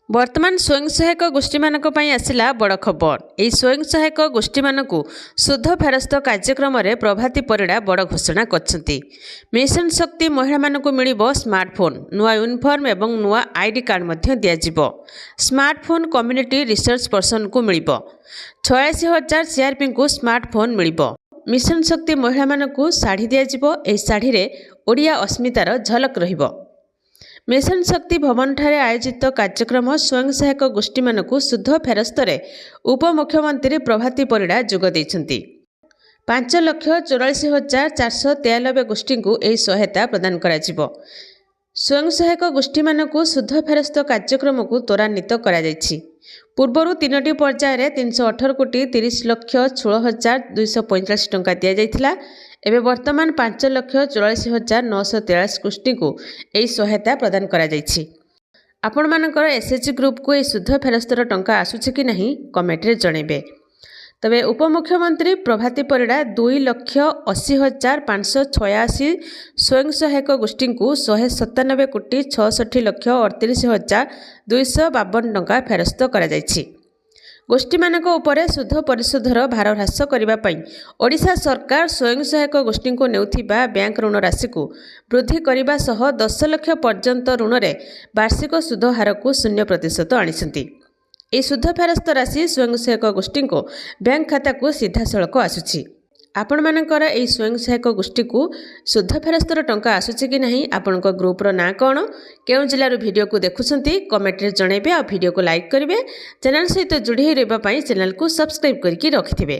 ବର୍ତ୍ତମାନ ସ୍ୱୟଂ ସହାୟକ ଗୋଷ୍ଠୀମାନଙ୍କ ପାଇଁ ଆସିଲା ବଡ଼ ଖବର। ଏହି ସ୍ୱୟଂ ସହାୟକ ଗୋଷ୍ଠୀମାନଙ୍କୁ ସୁଧ ଫେରସ୍ତ କାର୍ଯ୍ୟକ୍ରମରେ ପ୍ରଭାତୀ ପରିଡ଼ା ବଡ଼ ଘୋଷଣା କରିଛନ୍ତି। ମିଶନ ଶକ୍ତି ମହିଳାମାନଙ୍କୁ ମିଳିବ ସ୍ମାର୍ଟଫୋନ୍, ନୂଆ ୟୁନିଫର୍ମ ଏବଂ ନୂଆ ଆଇଡି କାର୍ଡ଼ ମଧ୍ୟ ଦିଆଯିବ। ସ୍ମାର୍ଟଫୋନ୍ କମ୍ୟୁନିଟି ରିସୋର୍ସ ପର୍ସନଙ୍କୁ ମିଳିବ। 86,000 ସିଆର୍ପିଙ୍କୁ ସ୍ମାର୍ଟଫୋନ୍ ମିଳିବ। ମିଶନ ଶକ୍ତି ମହିଳାମାନଙ୍କୁ ଶାଢ଼ୀ ଦିଆଯିବ। ଏହି ଶାଢ଼ୀରେ ଓଡ଼ିଆ ଅସ୍ମିତାର ଝଲକ ରହିବ। ମିଶନ ଶକ୍ତି ଭବନଠାରେ ଆୟୋଜିତ କାର୍ଯ୍ୟକ୍ରମ ସ୍ୱୟଂ ସହାୟକ ଗୋଷ୍ଠୀମାନଙ୍କୁ ସୁଧ ଫେରସ୍ତରେ ଉପମୁଖ୍ୟମନ୍ତ୍ରୀ ପ୍ରଭାତୀ ପରିଡ଼ା ଯୋଗ ଦେଇଛନ୍ତି। 5,44,493 ଗୋଷ୍ଠୀଙ୍କୁ ଏହି ସହାୟତା ପ୍ରଦାନ କରାଯିବ। ସ୍ୱୟଂ ସହାୟକ ଗୋଷ୍ଠୀମାନଙ୍କୁ ସୁଧ ଫେରସ୍ତ କାର୍ଯ୍ୟକ୍ରମକୁ ତ୍ୱରାନ୍ୱିତ କରାଯାଇଛି। ପୂର୍ବରୁ 3ଟି ପର୍ଯ୍ୟାୟରେ 318,30,16,245 ଟଙ୍କା ଦିଆଯାଇଥିଲା। ଏବେ ବର୍ତ୍ତମାନ 5,44,943 ଗୋଷ୍ଠୀଙ୍କୁ ଏହି ସହାୟତା ପ୍ରଦାନ କରାଯାଇଛି। ଆପଣମାନଙ୍କର ଏସ୍ଏଚ୍ଜି ଗ୍ରୁପକୁ ଏହି ସୁଧ ଫେରସ୍ତର ଟଙ୍କା ଆସୁଛି କି ନାହିଁ କମେଣ୍ଟରେ ଜଣାଇବେ। ତେବେ ଉପମୁଖ୍ୟମନ୍ତ୍ରୀ ପ୍ରଭାତୀ ପରିଡ଼ା 2,80,586 ସ୍ୱୟଂ ସହାୟକ ଗୋଷ୍ଠୀଙ୍କୁ 197,66,38,252 ଟଙ୍କା ଫେରସ୍ତ କରାଯାଇଛି। ଗୋଷ୍ଠୀମାନଙ୍କ ଉପରେ ସୁଧ ପରିଶୋଧର ଭାର ହ୍ରାସ କରିବା ପାଇଁ ଓଡ଼ିଶା ସରକାର ସ୍ୱୟଂ ସହାୟକ ଗୋଷ୍ଠୀଙ୍କୁ ନେଉଥିବା ବ୍ୟାଙ୍କ ଋଣ ରାଶିକୁ ବୃଦ୍ଧି କରିବା ସହ 10 ଲକ୍ଷ ପର୍ଯ୍ୟନ୍ତ ଋଣରେ ବାର୍ଷିକ ସୁଧ ହାରକୁ 0% ଆଣିଛନ୍ତି। ଏହି ସୁଧ ଫେରସ୍ତ ରାଶି ସ୍ୱୟଂ ସହାୟକ ଗୋଷ୍ଠୀଙ୍କ ବ୍ୟାଙ୍କ ଖାତାକୁ ସିଧାସଳଖ ଆସୁଛି। ଆପଣମାନଙ୍କର ଏହି ସ୍ୱୟଂ ସହାୟକ ଗୋଷ୍ଠୀକୁ ସୁଧ ଫେରସ୍ତର ଟଙ୍କା ଆସୁଛି କି ନାହିଁ, ଆପଣଙ୍କ ଗ୍ରୁପର ନାଁ କ'ଣ, କେଉଁ ଜିଲ୍ଲାରୁ ଭିଡ଼ିଓକୁ ଦେଖୁଛନ୍ତି କମେଣ୍ଟରେ ଜଣାଇବେ। ଆଉ ଭିଡ଼ିଓକୁ ଲାଇକ୍ କରିବେ। ଚ୍ୟାନେଲ ସହିତ ଯୋଡ଼ି ହୋଇ ରହିବା ପାଇଁ ଚ୍ୟାନେଲକୁ ସବସ୍କ୍ରାଇବ୍ କରିକି ରଖିଥିବେ।